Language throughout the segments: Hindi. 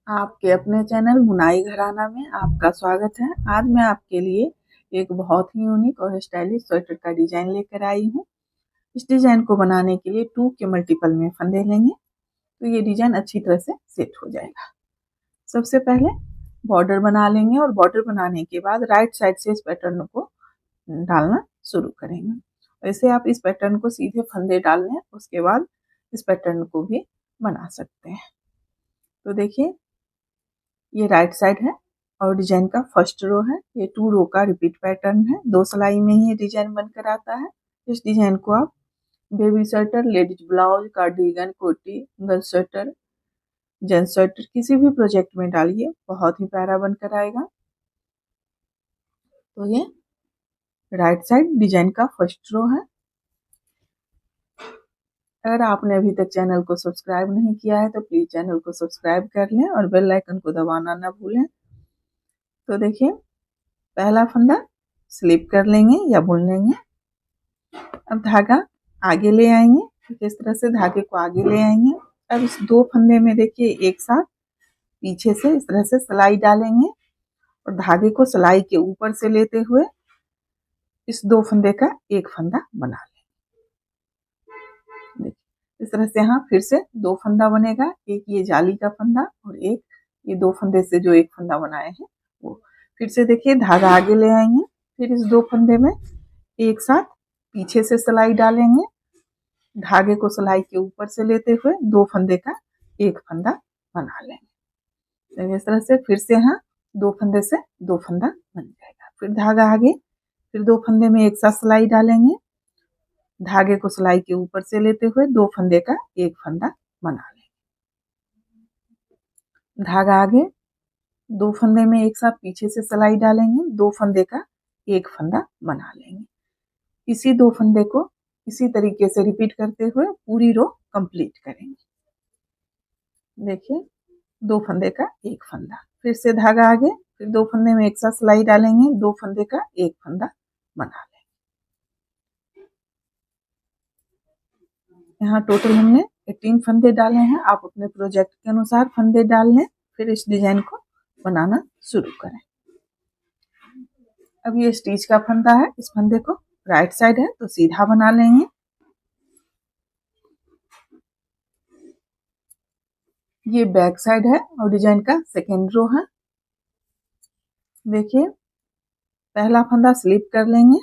आपके अपने चैनल बुनाई घराना में आपका स्वागत है। आज मैं आपके लिए एक बहुत ही यूनिक और स्टाइलिश स्वेटर का डिजाइन लेकर आई हूँ। इस डिजाइन को बनाने के लिए 2 के मल्टीपल में फंदे लेंगे तो ये डिजाइन अच्छी तरह से सेट हो जाएगा। सबसे पहले बॉर्डर बना लेंगे और बॉर्डर बनाने के बाद राइट साइड से इस पैटर्न को डालना शुरू करेंगे। वैसे आप इस पैटर्न को सीधे फंदे डाल लें, उसके बाद इस पैटर्न को भी बना सकते हैं। तो देखिए ये राइट साइड है और डिजाइन का फर्स्ट रो है। ये 2 रो का रिपीट पैटर्न है। 2 सिलाई में ही ये डिजाइन बनकर आता है। इस डिजाइन को आप baby sweater, ladies blouse, cardigan, कोटी, गर्ल स्वेटर, जेंट्स स्वेटर किसी भी प्रोजेक्ट में डालिए, बहुत ही प्यारा बनकर आएगा। तो ये राइट साइड डिजाइन का फर्स्ट रो है। अगर आपने अभी तक चैनल को सब्सक्राइब नहीं किया है तो प्लीज चैनल को सब्सक्राइब कर लें और बेल आइकन को दबाना ना भूलें। तो देखिए पहला फंदा स्लिप कर लेंगे या बुन लेंगे। अब धागा आगे ले आएंगे। इस तरह से धागे को आगे ले आएंगे। अब इस 2 फंदे में देखिए एक साथ पीछे से इस तरह से सिलाई डालेंगे और धागे को सिलाई के ऊपर से लेते हुए इस 2 फंदे का एक फंदा बना लेंगे। देखिए इस तरह से यहाँ फिर से 2 फंदा बनेगा। एक ये जाली का फंदा और एक ये 2 फंदे से जो एक फंदा बनाए हैं वो। फिर से देखिए धागा आगे ले आएंगे। फिर इस 2 फंदे में एक साथ पीछे से सिलाई डालेंगे। धागे को सिलाई के ऊपर से लेते हुए 2 फंदे का एक फंदा बना लेंगे। तो इस तरह से फिर से यहाँ 2 फंदे से 2 फंदा बन जाएगा। फिर धागा आगे, फिर 2 फंदे में एक साथ सिलाई डालेंगे। धागे को सिलाई के ऊपर से लेते हुए 2 फंदे का एक फंदा बना लेंगे। धागा आगे, 2 फंदे में एक साथ पीछे से सिलाई डालेंगे। 2 फंदे का एक फंदा बना लेंगे। इसी 2 फंदे को इसी तरीके से रिपीट करते हुए पूरी रो कंप्लीट करेंगे। देखिए 2 फंदे का एक फंदा। फिर से धागा आगे, फिर 2 फंदे में एक साथ सिलाई डालेंगे। 2 फंदे का एक फंदा बना लेंगे। यहाँ टोटल हमने 18 फंदे डाले हैं। आप अपने प्रोजेक्ट के अनुसार फंदे डाल लें। फिर इस डिजाइन को बनाना शुरू करें। अब ये स्टिच का फंदा है। इस फंदे को राइट साइड है तो सीधा बना लेंगे। ये बैक साइड है और डिजाइन का सेकेंड रो है। देखिए पहला फंदा स्लिप कर लेंगे।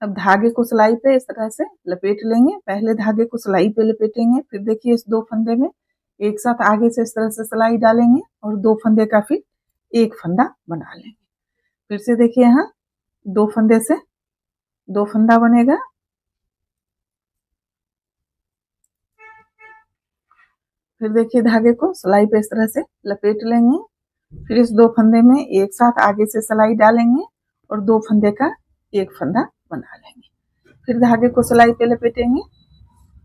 अब धागे को सिलाई पे इस तरह से लपेट लेंगे। पहले धागे को सिलाई पे लपेटेंगे। फिर देखिए इस 2 फंदे में एक साथ आगे से इस तरह से सिलाई डालेंगे और 2 फंदे का फिर एक फंदा बना लेंगे। फिर से देखिए यहाँ 2 फंदे से 2 फंदा बनेगा। फिर देखिए धागे को सिलाई पे इस तरह से लपेट लेंगे। फिर इस 2 फंदे में एक साथ आगे से सिलाई डालेंगे और 2 फंदे का एक फंदा बना लेंगे। फिर धागे को सिलाई पे लपेटेंगे।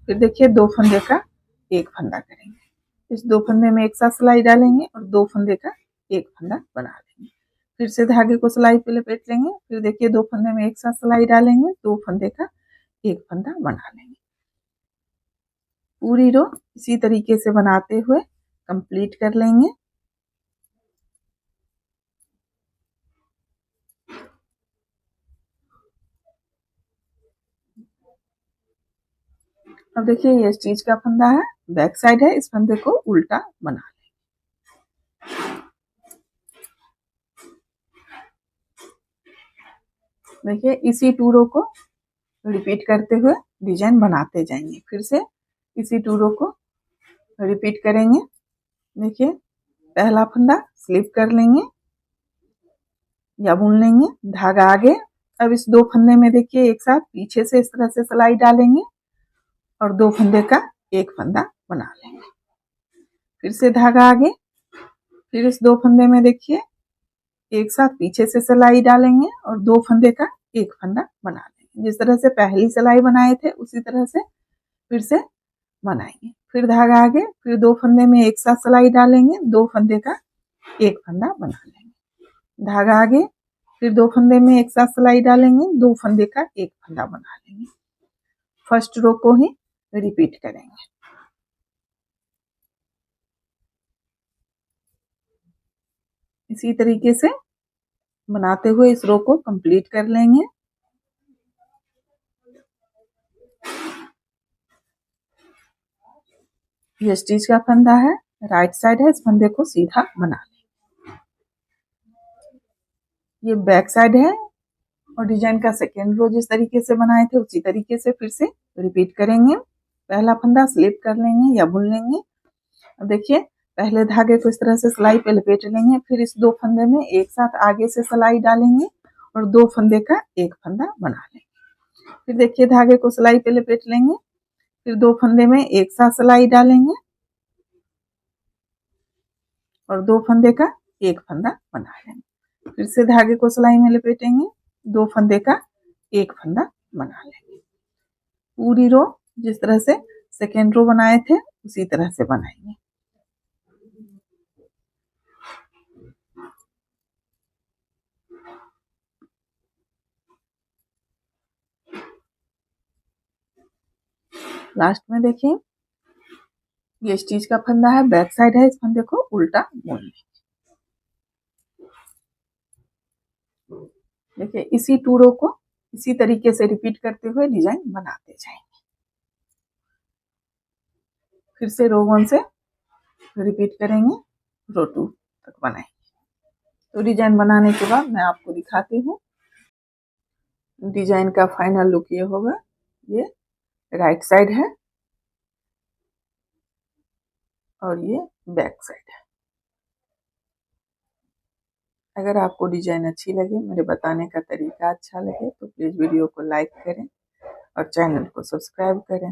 फिर देखिए 2 फंदे का एक फंदा करेंगे। इस 2 फंदे में एक साथ सिलाई डालेंगे और 2 फंदे का एक फंदा बना लेंगे। फिर से धागे को सिलाई पे लपेट लेंगे। फिर देखिए 2 फंदे में एक साथ सिलाई डालेंगे। 2 फंदे का एक फंदा बना लेंगे। पूरी रो इसी तरीके से बनाते हुए कंप्लीट कर लेंगे। अब देखिए ये स्टिच का फंदा है, बैक साइड है। इस फंदे को उल्टा बना लें। देखिए इसी 2 रो को रिपीट करते हुए डिजाइन बनाते जाएंगे। फिर से इसी 2 रो को रिपीट करेंगे। देखिए पहला फंदा स्लिप कर लेंगे या बुन लेंगे। धागा आगे। अब इस 2 फंदे में देखिए एक साथ पीछे से इस तरह से सिलाई डालेंगे और 2 फंदे का एक फंदा बना लेंगे। फिर से धागा आगे। फिर इस 2 फंदे में देखिए एक साथ पीछे से सिलाई डालेंगे और 2 फंदे का एक फंदा बना लेंगे। जिस तरह से पहली सिलाई बनाए थे उसी तरह से फिर से बनाएंगे। फिर धागा आगे, फिर 2 फंदे में एक साथ सिलाई डालेंगे। 2 फंदे का एक फंदा बना लेंगे। धागा आगे, फिर 2 फंदे में एक साथ सिलाई डालेंगे। 2 फंदे का एक फंदा बना लेंगे। फर्स्ट रो को ही रिपीट करेंगे। इसी तरीके से बनाते हुए इस रो को कंप्लीट कर लेंगे। ये स्टिच का फंदा है, राइट साइड है, इस फंदे को सीधा बना लें। ये बैक साइड है और डिजाइन का सेकेंड रो जिस तरीके से बनाए थे उसी तरीके से फिर से रिपीट करेंगे। पहला फंदा स्लिप कर लेंगे या बुन लेंगे। अब देखिए पहले धागे को इस तरह से सिलाई पे लपेट लेंगे, फिर इस दो फंदे में एक साथ आगे से सिलाई डालेंगे और दो फंदे का एक फंदा बना लेंगे। फिर देखिए धागे को सिलाई पे लपेट लेंगे, फिर दो फंदे में एक साथ सिलाई डालेंगे और दो फंदे का एक फंदा बना लेंगे। फिर से धागे को सिलाई में लपेटेंगे, दो फंदे का एक फंदा बना लेंगे। पूरी रो जिस तरह से सेकेंड रो बनाए थे उसी तरह से बनाएंगे। लास्ट में देखिए ये स्टिच का फंदा है, बैक साइड है, इस फंदे को उल्टा बुन लेंगे। देखिए इसी टू रो को इसी तरीके से रिपीट करते हुए डिजाइन बनाते जाएंगे। फिर से रो 1 से रिपीट करेंगे, रो 2 तक बनाएंगे। तो डिजाइन बनाने के बाद मैं आपको दिखाती हूँ। डिजाइन का फाइनल लुक ये होगा। ये राइट साइड है और ये बैक साइड है। अगर आपको डिजाइन अच्छी लगे, मेरे बताने का तरीका अच्छा लगे तो प्लीज वीडियो को लाइक करें और चैनल को सब्सक्राइब करें।